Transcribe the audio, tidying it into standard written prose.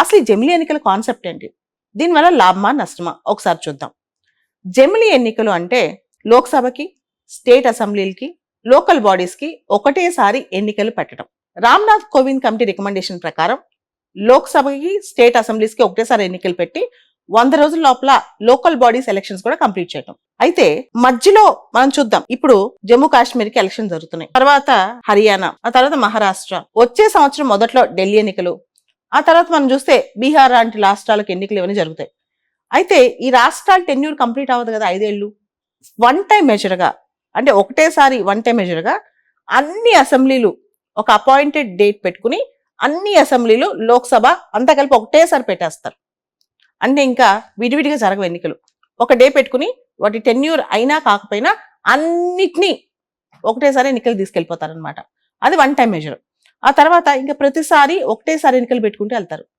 అసలు ఈ జమిలీ ఎన్నికల కాన్సెప్ట్ ఏంటి? దీనివల్ల లాభమా నష్టమా ఒకసారి చూద్దాం. జమిలీ ఎన్నికలు అంటే లోక్సభకి, స్టేట్ అసెంబ్లీలకి, లోకల్ బాడీస్కి ఒకటేసారి ఎన్నికలు పెట్టడం. రామ్నాథ్ కోవింద్ కమిటీ రికమెండేషన్ ప్రకారం లోక్సభకి, స్టేట్ అసెంబ్లీస్కి ఒకటేసారి ఎన్నికలు పెట్టి 100 రోజుల లోపల లోకల్ బాడీస్ ఎలక్షన్స్ కూడా కంప్లీట్ చేయడం. అయితే మధ్యలో మనం చూద్దాం, ఇప్పుడు జమ్మూ కాశ్మీర్ కి ఎలక్షన్ జరుగుతున్నాయి, తర్వాత హర్యానా, ఆ తర్వాత మహారాష్ట్ర, వచ్చే సంవత్సరం మొదట్లో ఢిల్లీ ఎన్నికలు, ఆ తర్వాత మనం చూస్తే బీహార్ లాంటి రాష్ట్రాలకు ఎన్నికలు ఇవన్నీ జరుగుతాయి. అయితే ఈ రాష్ట్రాల టెన్యూర్ కంప్లీట్ అవ్వదు కదా 5 ఏళ్ళు. వన్ టైం మెజర్గా, అంటే ఒకటేసారి వన్ టైం మెజర్గా అన్ని అసెంబ్లీలు ఒక అపాయింటెడ్ డేట్ పెట్టుకుని అన్ని అసెంబ్లీలు, లోక్సభ అంతా కలిపి ఒకటేసారి పెట్టేస్తారు. అంటే ఇంకా విడివిడిగా జరగవు ఎన్నికలు. ఒక డే పెట్టుకుని వాటి టెన్యూర్ అయినా కాకపోయినా అన్నిటినీ ఒకటేసారి ఎన్నికలు తీసుకెళ్ళిపోతారనమాట. అది వన్ టైం మెజర్. ఆ తర్వాత ఇంకా ప్రతిసారి ఒకటేసారి ఎన్నికలు పెట్టుకుంటూ వెళ్తారు.